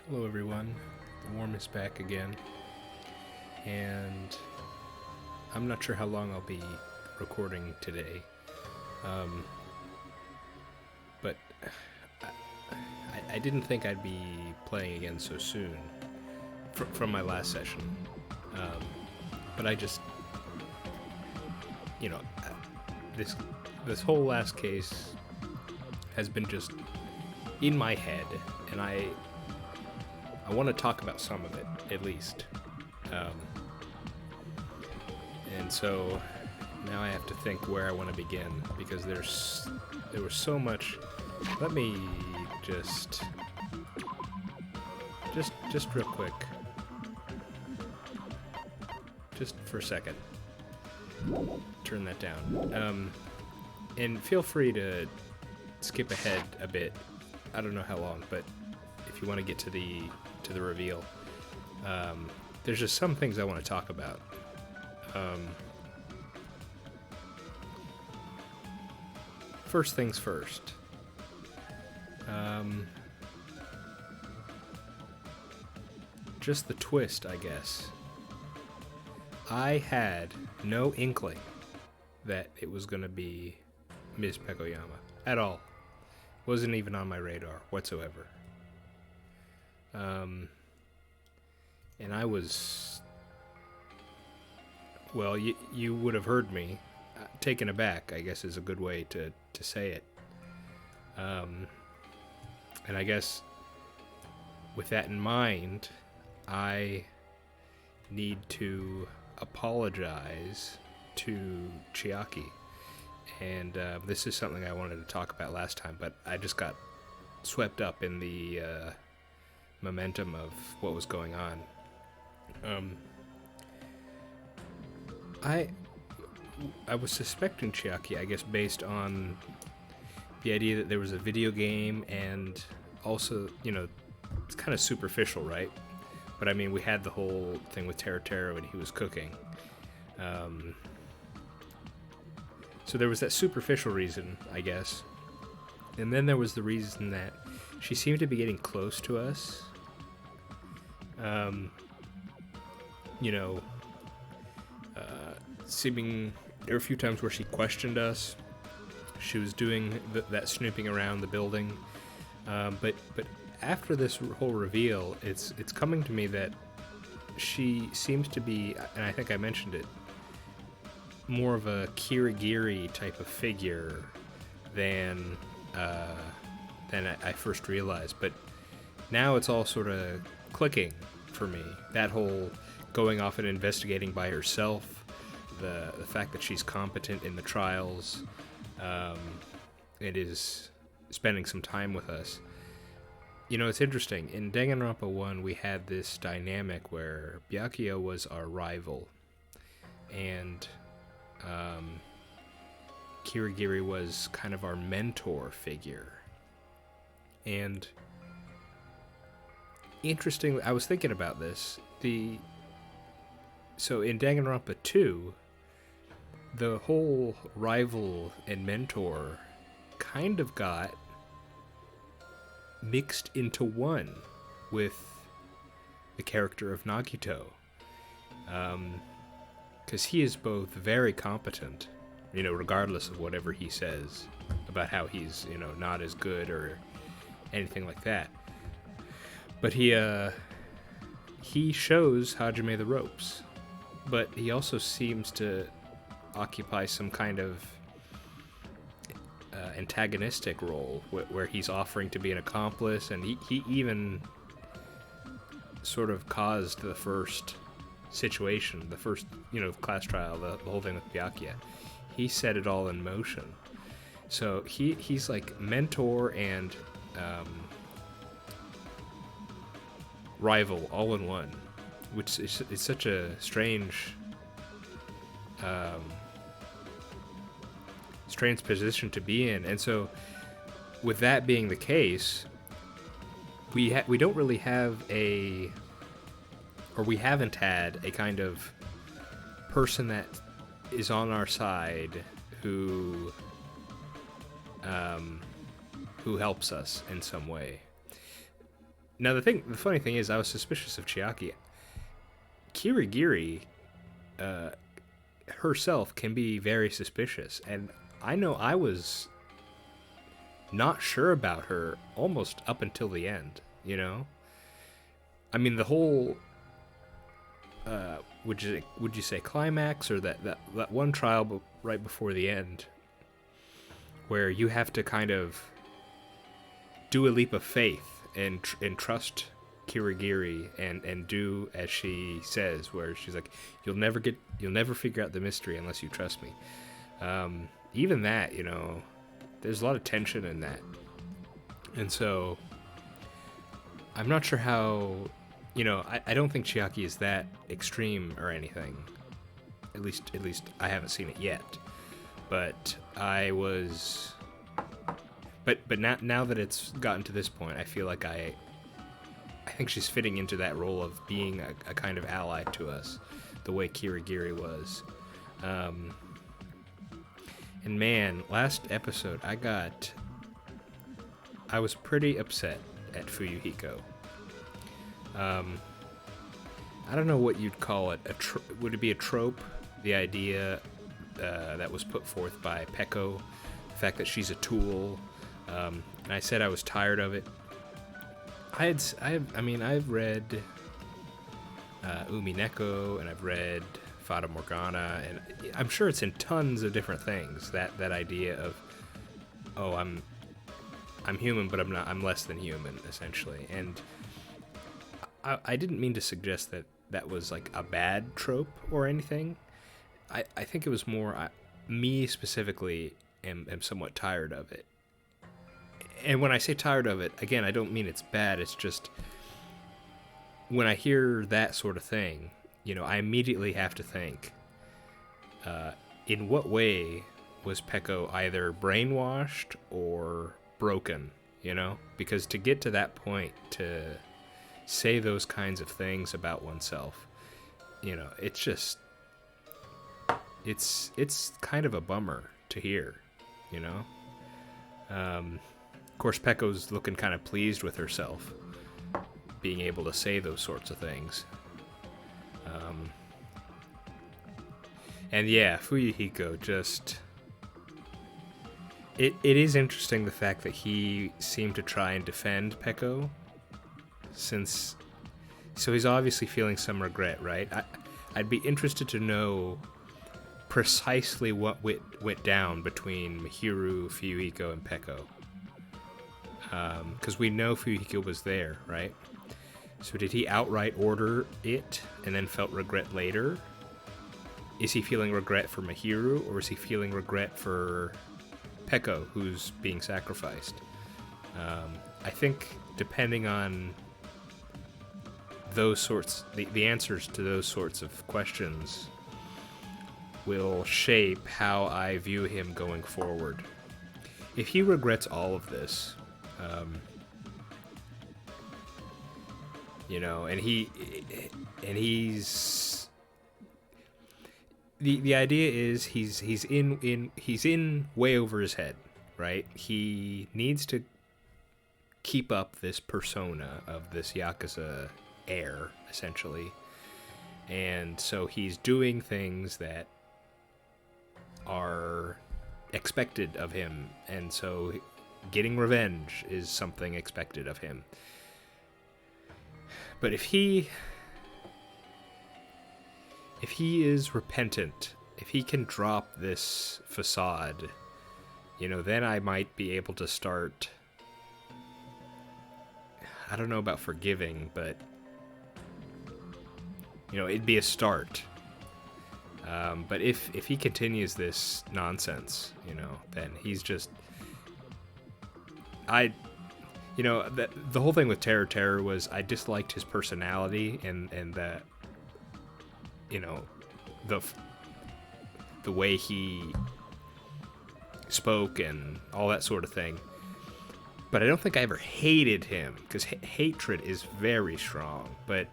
Hello, everyone. The Worm is back again, and I'm not sure how long I'll be recording today, but I didn't think I'd be playing again so soon from my last session. But I just, you know, this whole last case has been just in my head, and I want to talk about some of it, at least. And so now I have to think where I want to begin, because there was so much. Let me just real quick, just for a second, turn that down. And feel free to skip ahead a bit. I don't know how long, but if you want to get to the reveal, there's just some things I want to talk about. First things first. Just the twist, I guess. I had no inkling that it was going to be Ms. Pekoyama at all. Wasn't even on my radar whatsoever. And I was, well, you would have heard me, taken aback, I guess is a good way to say it. And I guess with that in mind, I need to apologize to Chiaki. And this is something I wanted to talk about last time, but I just got swept up in the momentum of what was going on. I was suspecting Chiaki, I guess, based on the idea that there was a video game, and also, it's kind of superficial, right? But I mean, we had the whole thing with Teru when he was cooking. So there was that superficial reason, I guess. And then there was the reason that she seemed to be getting close to us. Seeming, there were a few times where she questioned us. She was doing that snooping around the building. But after this whole reveal, it's coming to me that she seems to be, and I think I mentioned it, more of a Kirigiri type of figure than I first realized. But now it's all sort of clicking for me. That whole going off and investigating by herself, the fact that she's competent in the trials, it is spending some time with us. It's interesting. In Danganronpa 1, we had this dynamic where Byakuya was our rival, and Kirigiri was kind of our mentor figure. And interestingly, I was thinking about this. So in Danganronpa 2, the whole rival and mentor kind of got mixed into one with the character of Nagito. Because he is both very competent, regardless of whatever he says about how he's, not as good or anything like that. But he shows Hajime the ropes, but he also seems to occupy some kind of antagonistic role where he's offering to be an accomplice, and he even sort of caused the first situation, the first, class trial, the whole thing with Byakuya. He set it all in motion. So he's like mentor and rival all in one, which is such a strange position to be in. And so with that being the case, we don't really have we haven't had a kind of person that is on our side who helps us in some way. Now the funny thing is, I was suspicious of Chiaki. Kirigiri, uh, herself can be very suspicious, and I know I was not sure about her almost up until the end. You know, I mean the whole. Would you say climax, or that one trial right before the end, where you have to kind of do a leap of faith and trust Kirigiri and do as she says, where she's like, you'll never figure out the mystery unless you trust me. Even that, you know, there's a lot of tension in that, and so I'm not sure how. You know, I don't think Chiaki is that extreme or anything. At least I haven't seen it yet. But I was. But now that it's gotten to this point, I feel like I think she's fitting into that role of being a kind of ally to us, the way Kirigiri was. And man, last episode I was pretty upset at Fuyuhiko. I don't know what you'd call it. Would it be a trope? The idea that was put forth by Peko, the fact that she's a tool. And I said I was tired of it. I've read Umineko, and I've read Fata Morgana, and I'm sure it's in tons of different things. That idea of, oh, I'm human, but I'm not. I'm less than human, essentially. And I didn't mean to suggest that was like a bad trope or anything. I think it was more me specifically am somewhat tired of it. And when I say tired of it, again, I don't mean it's bad. It's just when I hear that sort of thing, you know, I immediately have to think, in what way was Peko either brainwashed or broken, you know? Because to get to that point, to say those kinds of things about oneself, you know, it's just it's kind of a bummer to hear, you know. Of course, Peko's looking kind of pleased with herself being able to say those sorts of things. And yeah, Fuyuhiko just it is interesting, the fact that he seemed to try and defend Peko. So he's obviously feeling some regret, right? I'd be interested to know precisely what went down between Mihiru, Fuyuhiko, and Peko. Because we know Fuyuhiko was there, right? So did he outright order it and then felt regret later? Is he feeling regret for Mihiru, or is he feeling regret for Peko, who's being sacrificed? I think depending on those sorts, the answers to those sorts of questions will shape how I view him going forward. If he regrets all of this, you know, and he's the idea is he's in way over his head, right? He needs to keep up this persona of this Yakuza heir, essentially. And so he's doing things that are expected of him, and so getting revenge is something expected of him. But if he is repentant, if he can drop this facade, you know, then I might be able to start, I don't know about forgiving, but, you know, it'd be a start. But if he continues this nonsense, you know, then he's just, you know, the whole thing with Terror was I disliked his personality and that, you know, the way he spoke and all that sort of thing. But I don't think I ever hated him, because hatred is very strong. But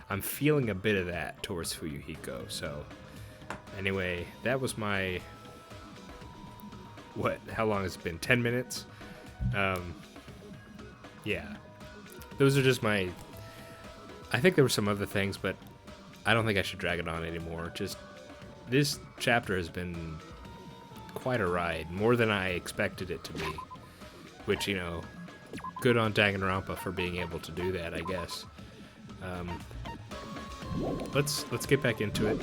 I'm feeling a bit of that towards Fuyuhiko. So anyway, that was my, how long has it been? 10 minutes? Yeah. those are just my... I think there were some other things, but I don't think I should drag it on anymore. Just, this chapter has been quite a ride, more than I expected it to be. Which, you know, good on Danganronpa for being able to do that, I guess. Let's get back into it.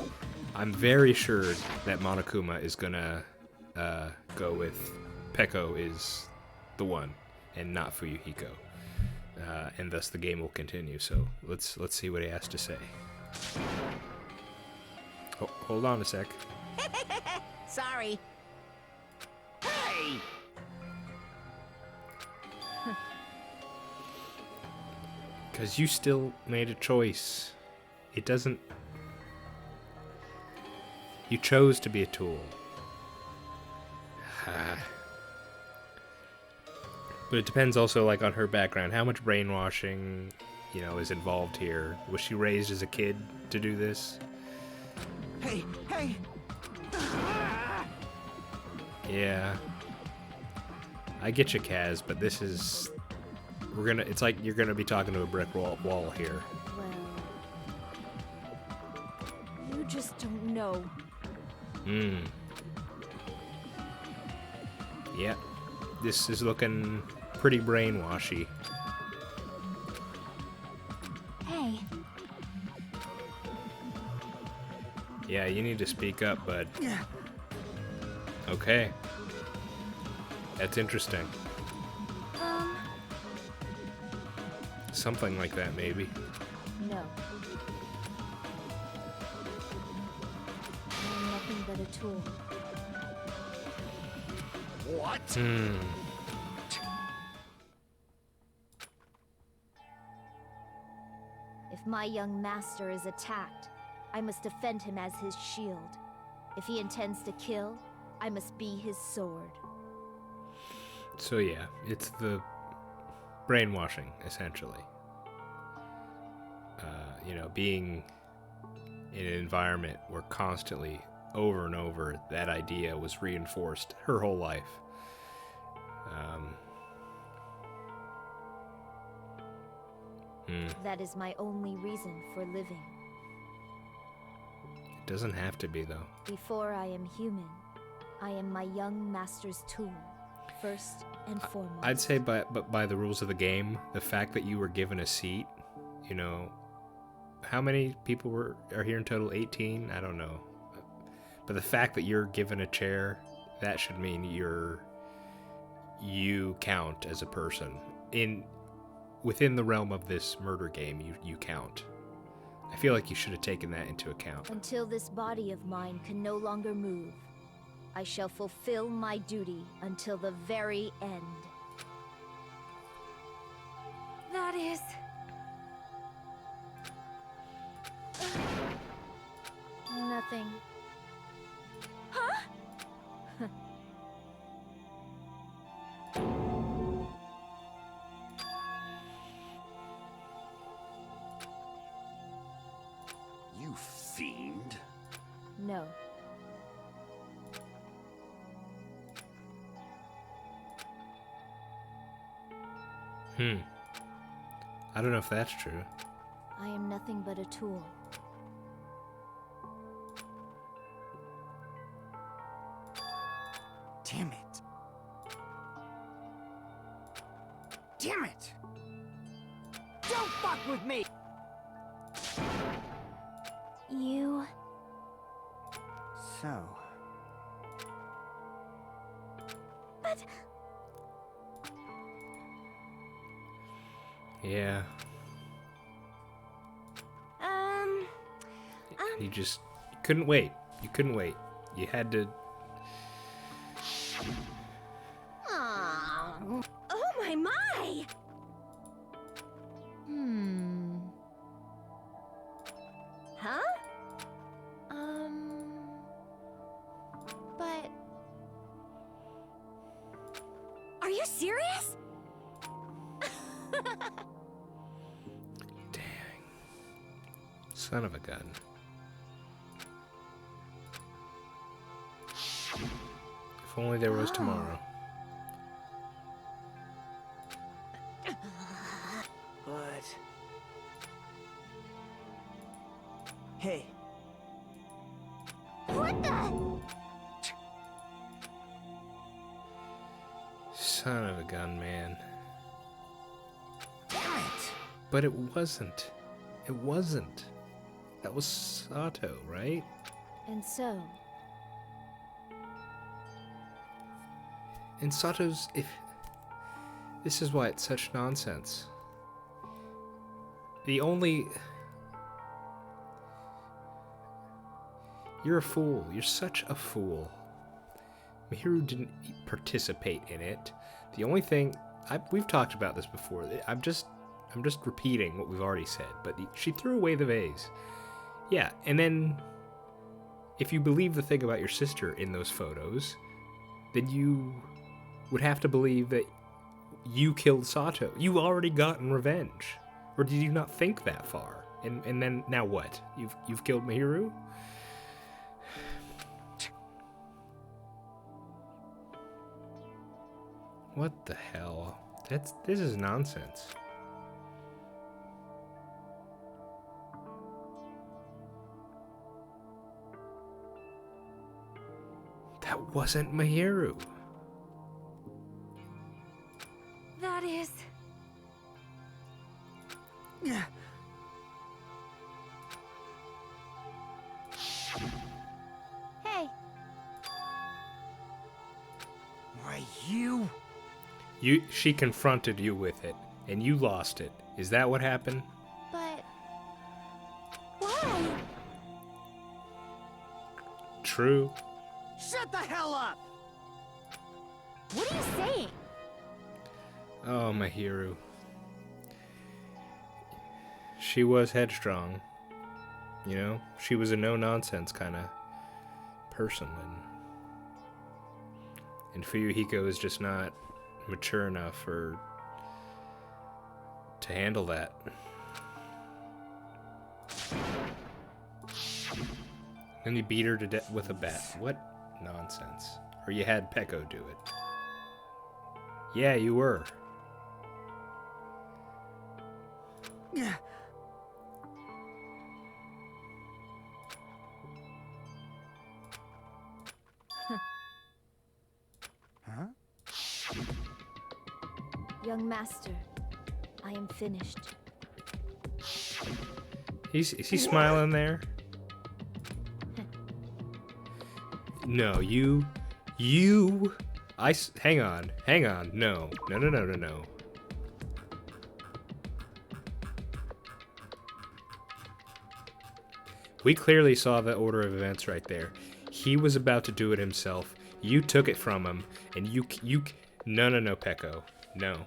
I'm very sure that Monokuma is gonna go with Peko is the one, and not Fuyuhiko, and thus the game will continue. So let's see what he has to say. Hold on a sec. Sorry. Hey. Because you still made a choice. It doesn't... You chose to be a tool. But it depends also, like, on her background. How much brainwashing, you know, is involved here? Was she raised as a kid to do this? Hey, hey. Yeah. I get you, Kaz, but this is... It's like you're gonna be talking to a brick wall here. Well, you just don't know. Yeah, this is looking pretty brainwashy. Hey. Yeah, you need to speak up, bud. Okay. That's interesting. Something like that, maybe. No. I'm nothing but a tool. What? If my young master is attacked, I must defend him as his shield. If he intends to kill, I must be his sword. So yeah, it's the brainwashing, essentially. You know, being in an environment where constantly, over and over, that idea was reinforced her whole life. That is my only reason for living. It doesn't have to be, though. Before I am human, I am my young master's tool, first and foremost. I'd say by the rules of the game, the fact that you were given a seat, you know, how many people are here in total? 18? I don't know. But the fact that you're given a chair, that should mean you count as a person. Within the realm of this murder game, you count. I feel like you should have taken that into account. Until this body of mine can no longer move, I shall fulfill my duty until the very end. That is... nothing. Huh? You fiend. No. I don't know if that's true. I am nothing but a tool. Damn it. Damn it! Don't fuck with me! You... So... But... Yeah. You just couldn't wait. You couldn't wait. You had to... Oh my! Huh? But... Are you serious? Dang. Son of a gun. If only there was tomorrow. But... Hey. What the? Son of a gun, man. Damn it! But it wasn't. It wasn't. That was Sato, right? And so, And Sato's... This is why it's such nonsense. The only... You're a fool. You're such a fool. Mihiru didn't participate in it. The only thing... we've talked about this before. I'm just repeating what we've already said. But she threw away the vase. Yeah, and then... If you believe the thing about your sister in those photos, then you would have to believe that you killed Sato. You already gotten revenge. Or did you not think that far? And then now what? You've killed Mihiru? What the hell? This is nonsense. That wasn't Mihiru. that is... Hey, Why, you? She confronted you with it, and you lost it. Is that what happened? but... Why? True. Shut the hell up! What are you saying? Oh, Mihiru. She was headstrong. You know? She was a no-nonsense kind of person, and Fuyuhiko is just not mature enough to handle that. Then you beat her to death with a bat. What nonsense. Or you had Peko do it. Yeah, you were. Huh? Young master, I am finished. Is he smiling there? No, hang on. No. We clearly saw the order of events right there. He was about to do it himself. You took it from him, and no, Peko. No.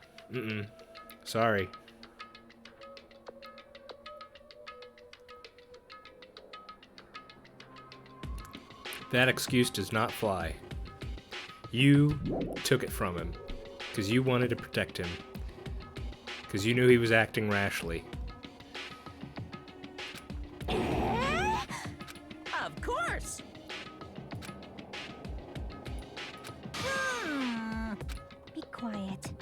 Sorry. That excuse does not fly. You took it from him because you wanted to protect him, because you knew he was acting rashly. Of course. Be quiet.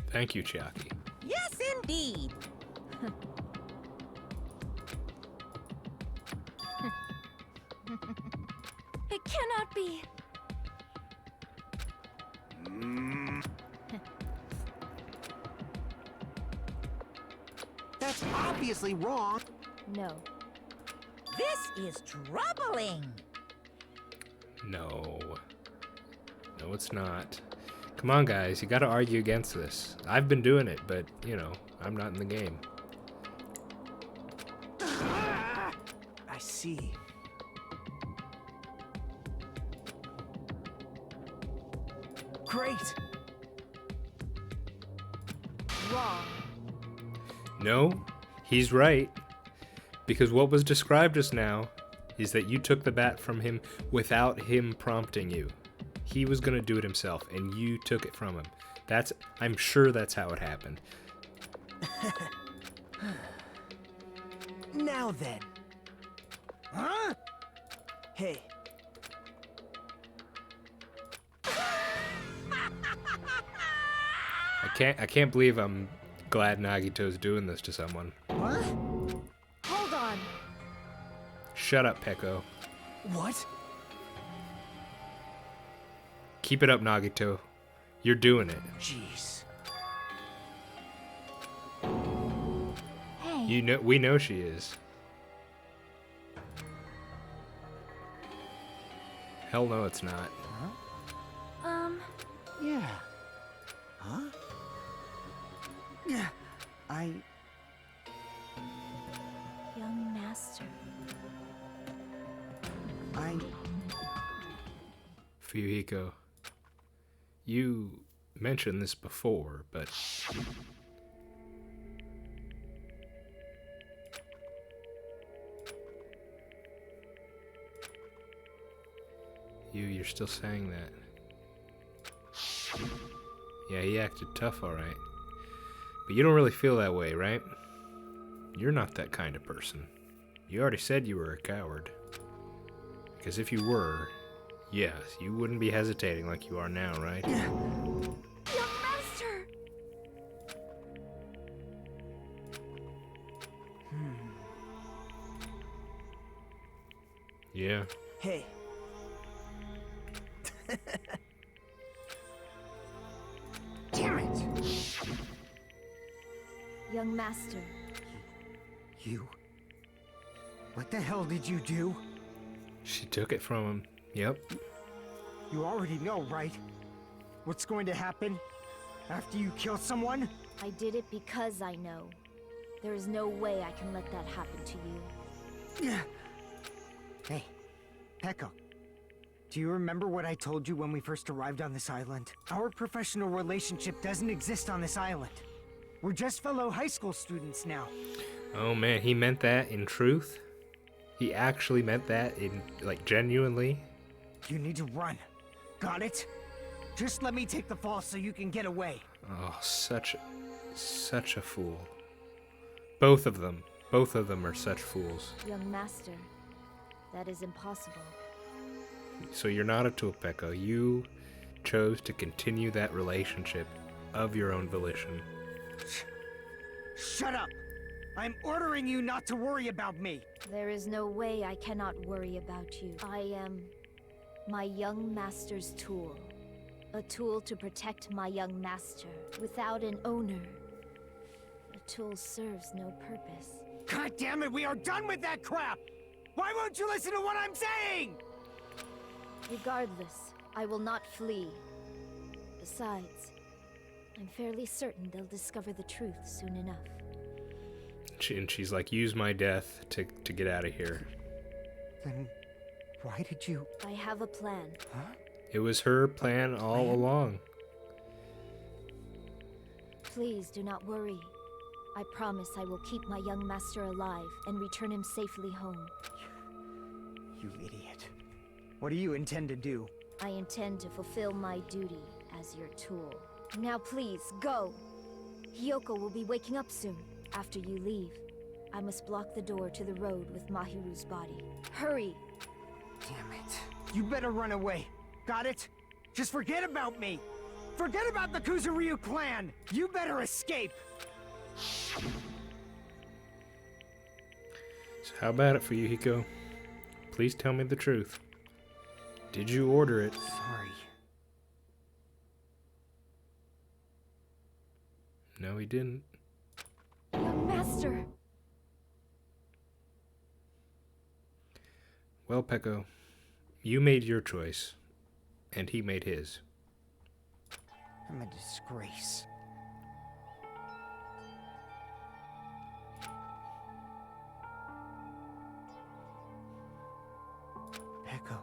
Thank you, Chiaki. Yes, indeed. It cannot be. That's obviously wrong. No. This is troubling. No, it's not. Come on, guys, you gotta argue against this. I've been doing it, but, you know, I'm not in the game. I see. Great. Wrong. No, he's right. Because what was described just now is that you took the bat from him without him prompting you. He was gonna do it himself, and you took it from him. I'm sure that's how it happened. Now then. Huh? Hey. I can't believe I'm glad Nagito's doing this to someone. What? Hold on. Shut up, Peko. What? Keep it up, Nagito. You're doing it. Jeez. Hey. We know she is. Hell no, it's not. Yeah. Huh? Yeah. Young master. Fuyuhiko, you mentioned this before, but you're still saying that. Yeah, he acted tough, all right. But you don't really feel that way, right? You're not that kind of person. You already said you were a coward. Because if you were, yes, you wouldn't be hesitating like you are now, right? Young master! Yeah. Hey. Damn it! Young master. You. What the hell did you do? She took it from him. Yep. You already know, right? What's going to happen after you kill someone? I did it because I know. There is no way I can let that happen to you. Yeah. Hey, Peko. Do you remember what I told you when we first arrived on this island? Our professional relationship doesn't exist on this island. We're just fellow high school students now. Oh man, he meant that in truth? He actually meant that in, like, genuinely? You need to run. Got it? Just let me take the fall so you can get away. Oh, such a fool. Both of them are such fools. Young master. That is impossible. So you're not a tool, Peko. You chose to continue that relationship of your own volition. Shut up! I'm ordering you not to worry about me! There is no way I cannot worry about you. I am my young master's tool. A tool to protect my young master. Without an owner, a tool serves no purpose. God damn it, we are done with that crap! Why won't you listen to what I'm saying? Regardless, I will not flee. Besides, I'm fairly certain they'll discover the truth soon enough. And she's like, use my death to get out of here. Then why did you... I have a plan. Huh? It was her plan all along. Please do not worry. I promise I will keep my young master alive and return him safely home. You idiot. What do you intend to do? I intend to fulfill my duty as your tool. Now please, go! Hiyoko will be waking up soon. After you leave, I must block the door to the road with Mahiru's body. Hurry! Damn it. You better run away. Got it? Just forget about me! Forget about the Kuzuryu clan! You better escape! So how about it, Fuyuhiko? Please tell me the truth. Did you order it? Sorry. No, he didn't. Young master! Well, Peko, you made your choice, and he made his. I'm a disgrace. Peko.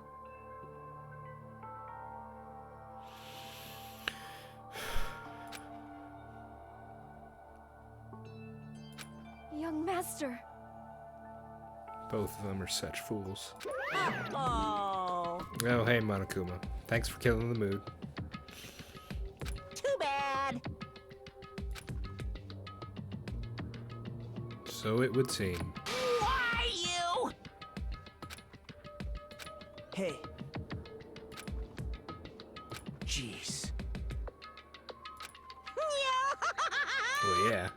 Young master! Both of them are such fools. Oh, Oh, hey, Monokuma. Thanks for killing the mood. too bad. So it would seem. Why you? Hey. Jeez. Well, yeah.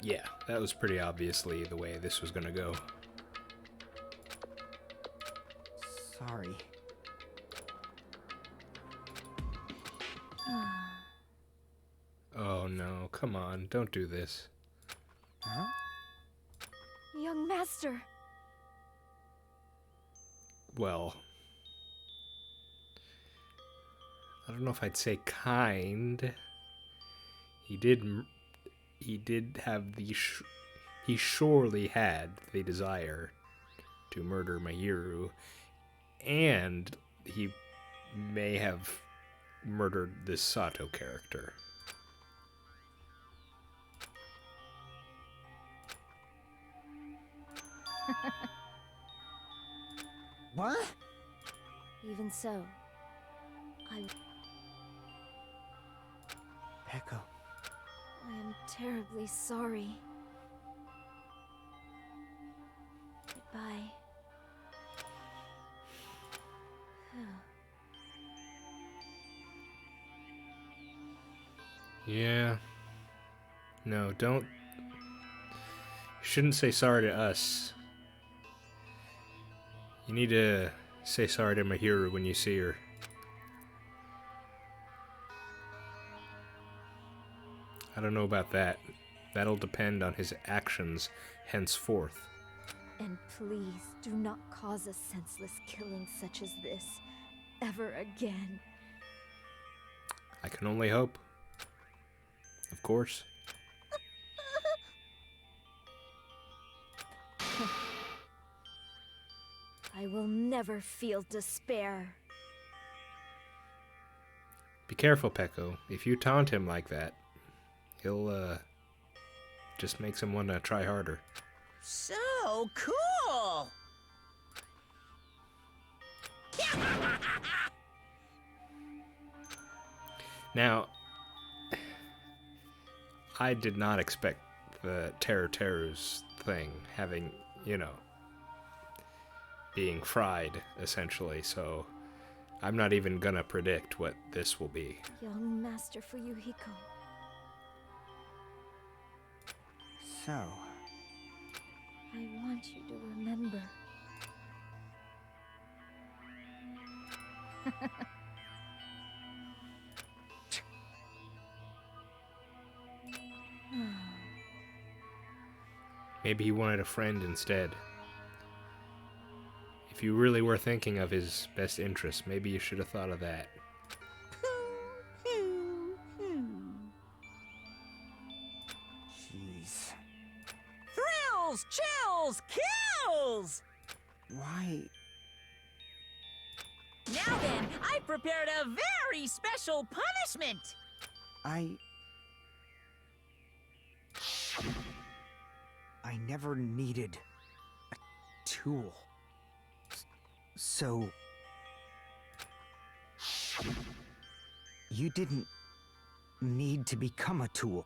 Yeah, that was pretty obviously the way this was gonna go. Sorry. Oh no, come on, don't do this. Huh? Young master. Well, I don't know if I'd say kind. He did have he surely had the desire to murder Mahiru, and he may have murdered this Sato character. What? Even so, Peko. I am terribly sorry. Goodbye. Yeah. No, don't. You shouldn't say sorry to us. You need to say sorry to Mahiru when you see her. I don't know about that. That'll depend on his actions henceforth. And please do not cause a senseless killing such as this ever again. I can only hope. Of course. I will never feel despair. Be careful, Peko. If you taunt him like that, he'll, just makes him want to try harder. So cool! Now, I did not expect the Teru's thing having, being fried, essentially, so I'm not even gonna predict what this will be. Young Master Fuyuhiko. So, I want you to remember. Maybe he wanted a friend instead. If you really were thinking of his best interests, maybe you should have thought of that. jeez. Thrills, chills, kills! Why? Now then, I prepared a very special punishment! I never needed a tool. So... You didn't need to become a tool.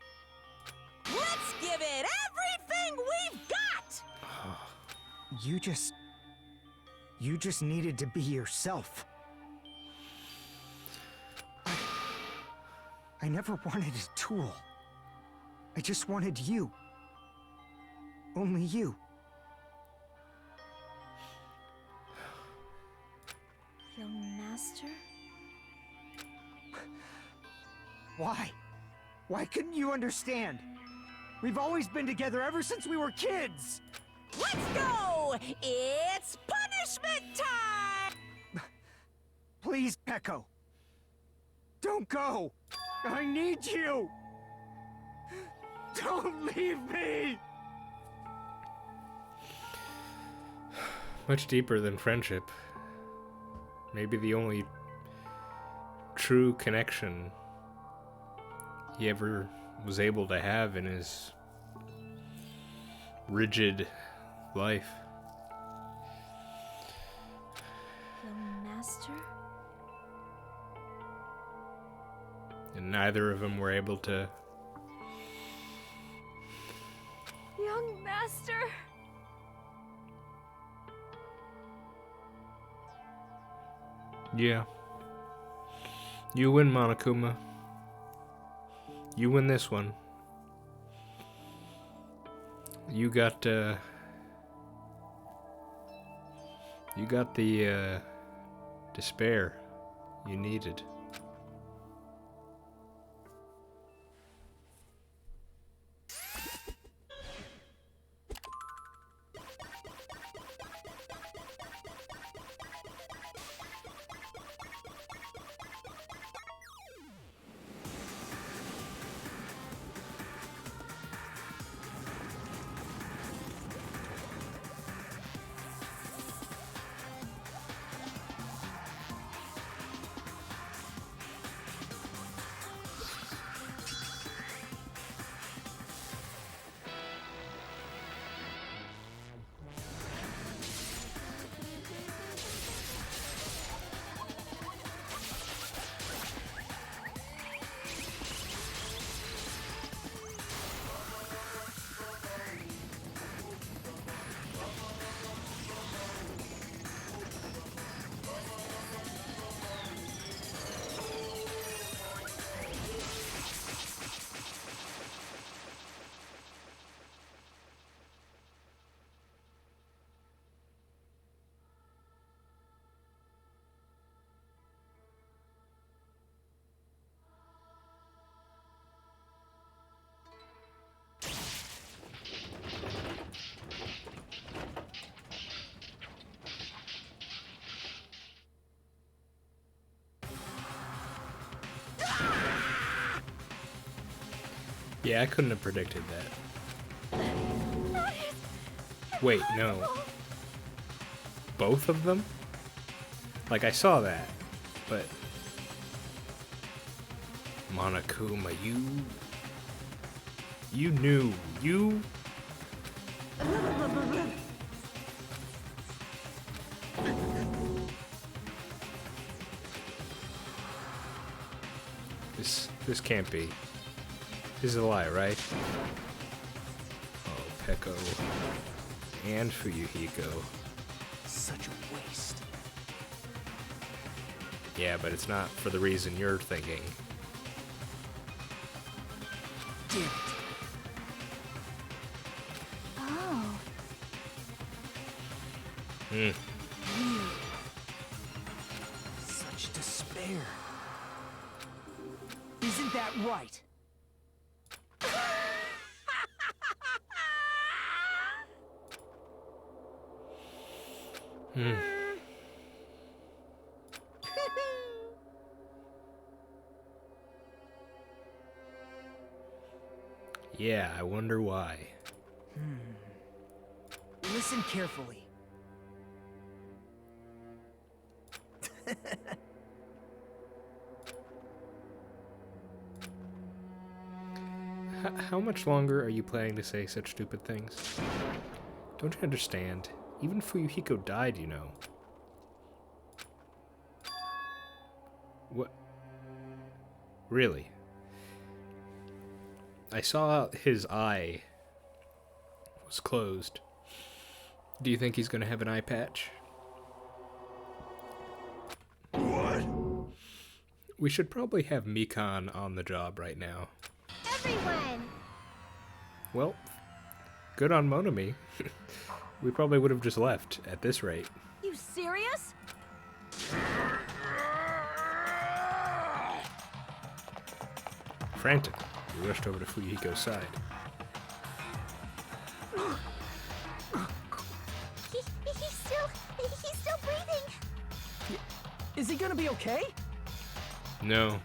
Let's give it everything we've got! You just needed to be yourself. I never wanted a tool. I just wanted you. Only you. Young Master? Why? Why couldn't you understand? We've always been together ever since we were kids! Let's go! It's punishment time! Please, Peko. Don't go! I need you! Don't leave me! Much deeper than friendship. Maybe the only true connection he ever was able to have in his rigid life. Young Master? And neither of them were able to. Young Master! Yeah. You win, Monokuma. You win this one. you got the despair you needed. Yeah, I couldn't have predicted that. Wait, no. Both of them? Like, I saw that, but... Monokuma, you knew. You... This can't be. This is a lie, right? Oh, Peko and Fuyuhiko. Such a waste. Yeah, but it's not for the reason you're thinking. Damn it. Oh. Such despair. Isn't that right? Yeah, I wonder why. Listen carefully. How much longer are you planning to say such stupid things? Don't you understand? Even Fuyuhiko died, you know. What? Really? I saw his eye was closed. Do you think he's gonna have an eye patch? What? We should probably have Mikan on the job right now. Everyone! Well, good on Monami. We probably would have just left at this rate. You serious? Frantic, we rushed over to Fuyuhiko's side. He's still breathing. Is he gonna be okay? No.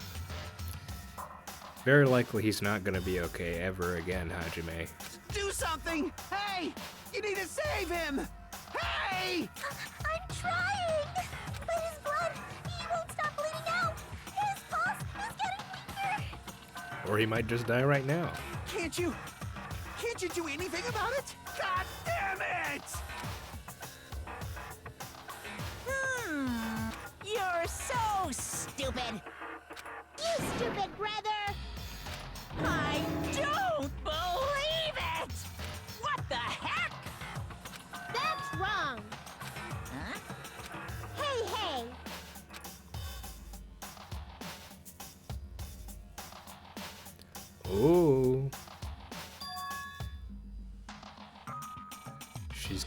Very likely he's not gonna be okay ever again, Hajime. Do something! Hey! You need to save him! Hey! I'm trying! But his blood, he won't stop bleeding out! His pulse is getting weaker! Or he might just die right now. Can't you do anything about it? God damn it! You're so stupid. You stupid brother! I don't believe it. What the heck? That's wrong! Huh? Hey! Oh.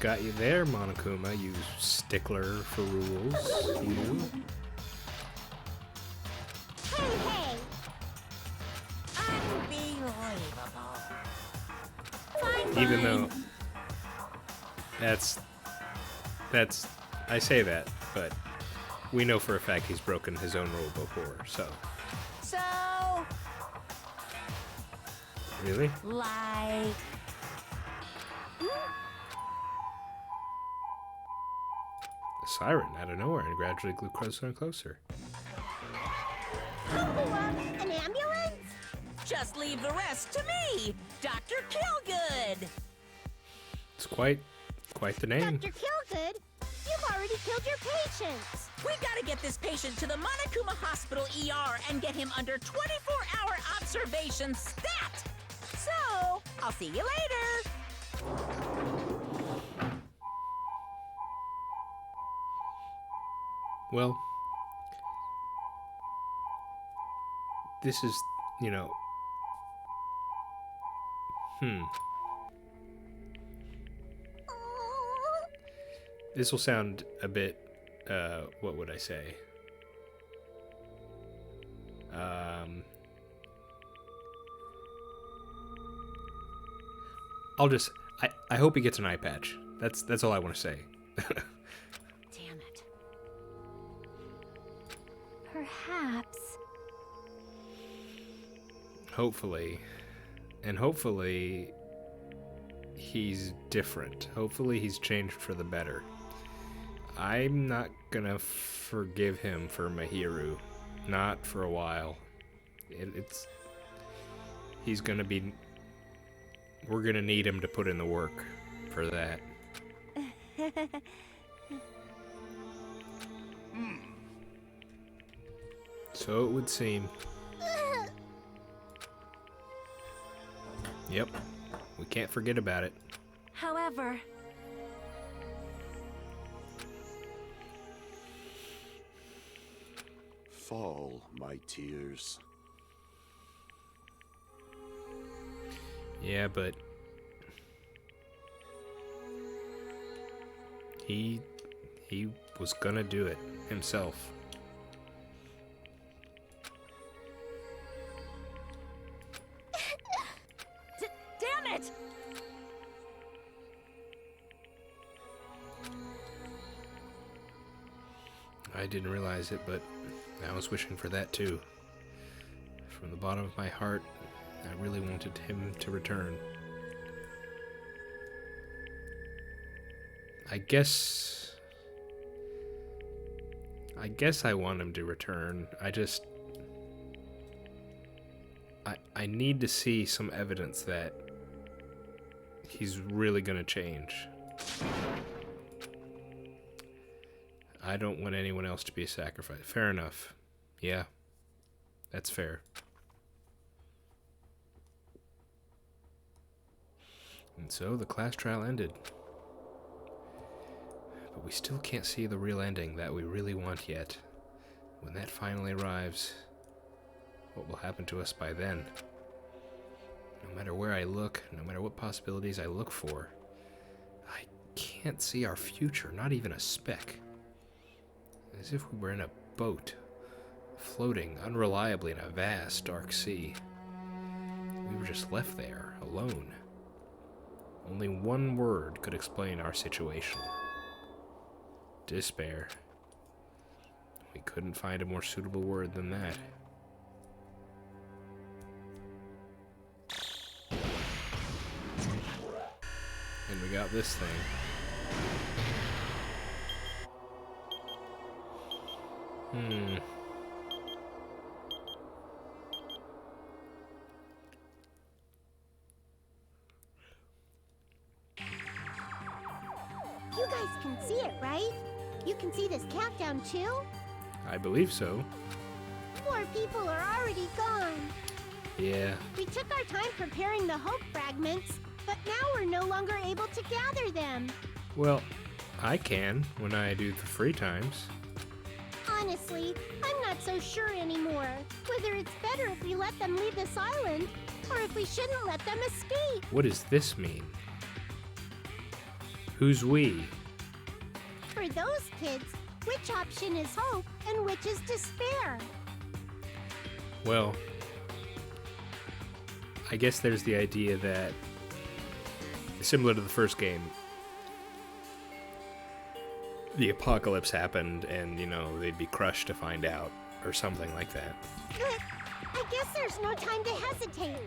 Almost got you there, Monokuma, you stickler for rules. You. Hey! Unbelievable. Fine, Even fine. though that's I say that, but we know for a fact he's broken his own rule before, so. So, Really? like... The siren out of nowhere and gradually grew closer and closer. An ambulance? Just leave the rest to me, Dr. Killgood. It's quite the name. Dr. Killgood, you've already killed your patients. We gotta get this patient to the Monokuma Hospital ER and get him under 24-hour observation stat. So, I'll see you later. Well, this is, you know, This will sound a bit, what would I say? I hope he gets an eye patch. That's all I want to say. Damn it. Perhaps. Hopefully. And hopefully he's different. Hopefully he's changed for the better. I'm not gonna forgive him for Mahiru. Not for a while. He's gonna be... We're gonna need him to put in the work for that. So it would seem. Yep. We can't forget about it. However, Fall, my tears. Yeah, but he was gonna do it himself. damn it! I didn't realize it, but I was wishing for that too. From the bottom of my heart, I really wanted him to return. I guess I want him to return. I need to see some evidence that he's really gonna change. I don't want anyone else to be a sacrifice. Fair enough. Yeah, that's fair. And so the class trial ended. But we still can't see the real ending that we really want yet. When that finally arrives, what will happen to us by then? No matter where I look, no matter what possibilities I look for, I can't see our future, not even a speck. As if we were in a boat, floating unreliably in a vast, dark sea. We were just left there, alone. Only one word could explain our situation. Despair. We couldn't find a more suitable word than that. And we got this thing. You guys can see it, right? You can see this countdown too? I believe so. More people are already gone. Yeah. We took our time preparing the hope fragments, but now we're no longer able to gather them. Well, I can when I do the free times. Honestly, I'm not so sure anymore whether it's better if we let them leave this island or if we shouldn't let them escape. What does this mean? Who's we? For those kids, which option is hope and which is despair? Well, I guess there's the idea that, similar to the first game, the apocalypse happened and, you know, they'd be crushed to find out, or something like that. But I guess there's no time to hesitate.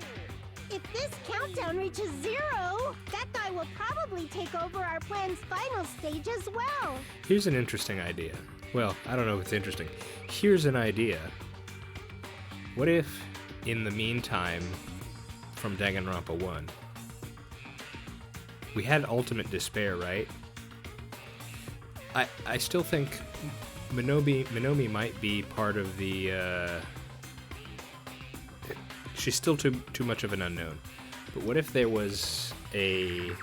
If this countdown reaches 0, that guy will probably take over our plan's final stage as well. Here's an interesting idea. Well, I don't know if it's interesting. Here's an idea. What if, in the meantime, from Danganronpa 1, we had ultimate despair, right? I still think Minomi might be part of the, she's still too much of an unknown. But what if there was an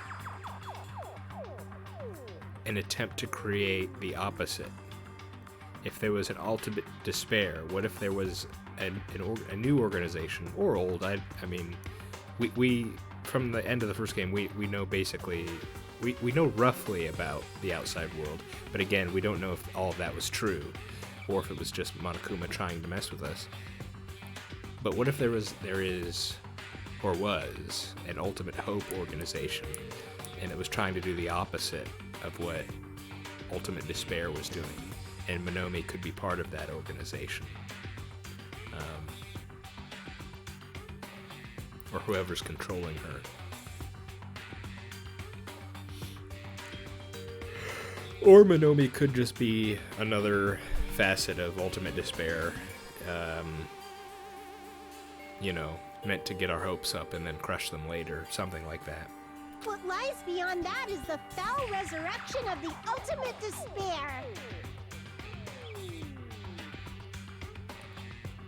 attempt to create the opposite? If there was an ultimate despair, what if there was a new organization, or old? I mean, we from the end of the first game, we know basically, we know roughly about the outside world, but again, we don't know if all of that was true, or if it was just Monokuma trying to mess with us. But what if there was an Ultimate Hope organization, and it was trying to do the opposite of what Ultimate Despair was doing, and Minomi could be part of that organization, or whoever's controlling her. Or Minomi could just be another facet of Ultimate Despair, you know, meant to get our hopes up and then crush them later, something like that. What lies beyond that is the foul resurrection of the ultimate despair.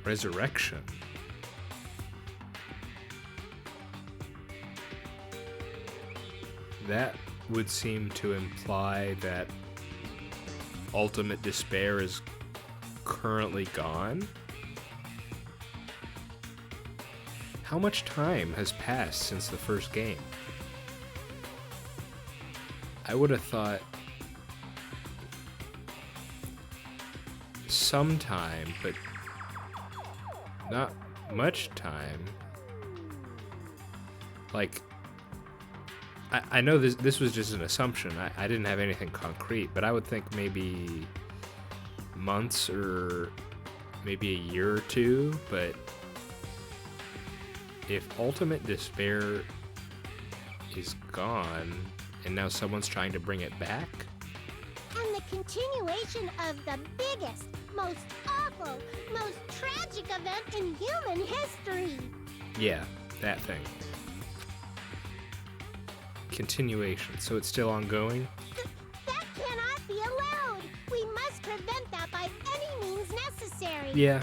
Resurrection? That would seem to imply that Ultimate Despair is currently gone? How much time has passed since the first game? I would have thought some time, but not much time. Like, I know this was just an assumption. I didn't have anything concrete, but I would think maybe months or maybe a year or two. But if Ultimate Despair is gone and now someone's trying to bring it back? And the continuation of the biggest, most awful, most tragic event in human history. Yeah, that thing. Continuation, so it's still ongoing? That cannot be allowed! We must prevent that by any means necessary! Yeah,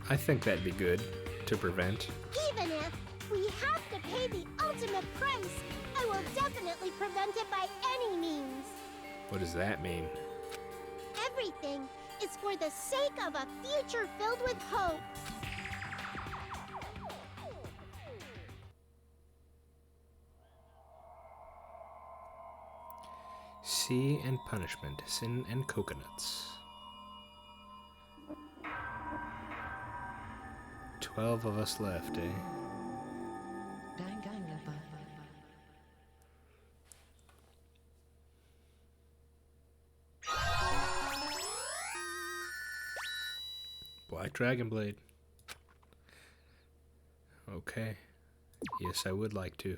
I think that'd be good to prevent. Even if we have to pay the ultimate price, I will definitely prevent it by any means! What does that mean? Everything is for the sake of a future filled with hope! Sea and punishment, sin and coconuts. 12 of us left, eh? Danganronpa. Black Dragon Blade. Okay. Yes, I would like to.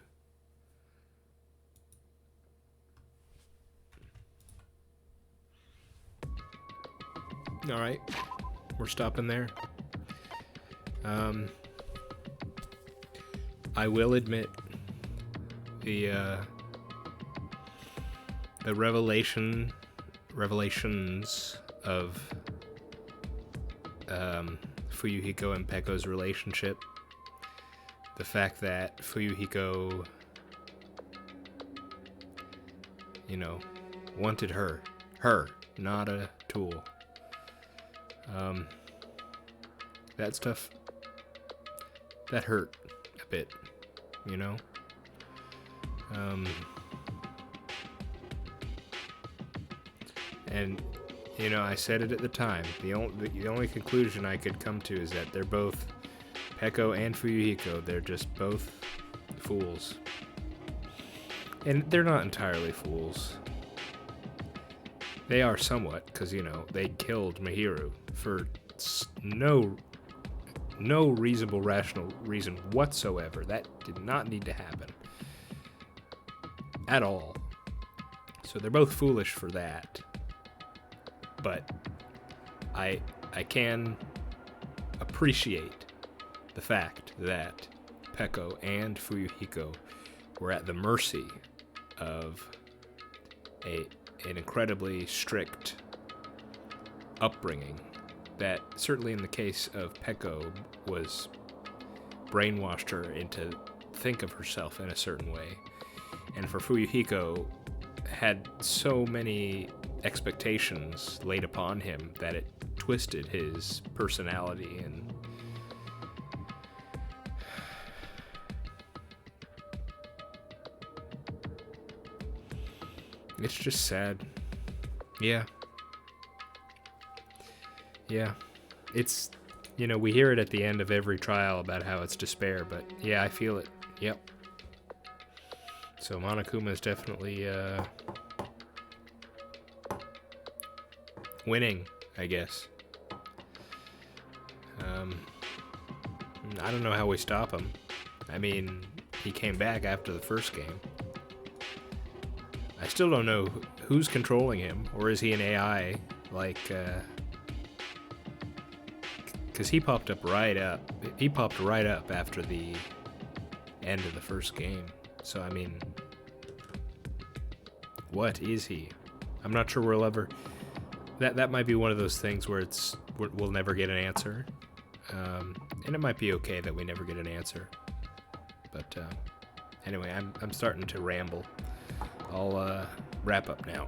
Alright. We're stopping there. I will admit the revelations of Fuyuhiko and Peko's relationship. The fact that Fuyuhiko, you know, wanted her, not a tool. That stuff, that hurt a bit, you know? And, you know, I said it at the time. The only conclusion I could come to is that they're both, Peko and Fuyuhiko, they're just both fools. And they're not entirely fools. They are somewhat, because, you know, they killed Mihiru for no reasonable, rational reason whatsoever. That did not need to happen. At all. So they're both foolish for that. But I can appreciate the fact that Peko and Fuyuhiko were at the mercy of an incredibly strict upbringing that, certainly in the case of Peko, was brainwashed her into think of herself in a certain way. And for Fuyuhiko, had so many expectations laid upon him that it twisted his personality, and it's just sad. Yeah. It's, you know, we hear it at the end of every trial about how it's despair, but yeah, I feel it. Yep. So Monokuma is definitely winning, I guess. I don't know how we stop him. I mean, he came back after the first game. I still don't know who's controlling him, or is he an AI, like, because he popped right up after the end of the first game. So, I mean, what is he? I'm not sure we'll ever... That might be one of those things where we'll never get an answer. And it might be okay that we never get an answer. But anyway, I'm starting to ramble. I'll wrap up now.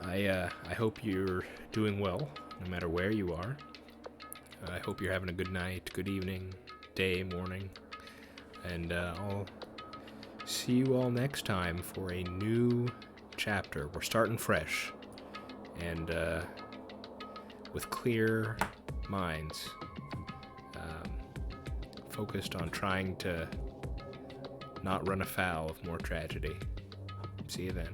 I hope you're doing well, no matter where you are. I hope you're having a good night, good evening, day, morning. And I'll see you all next time for a new chapter. We're starting fresh. And with clear minds, focused on trying to not run afoul of more tragedy. See you then.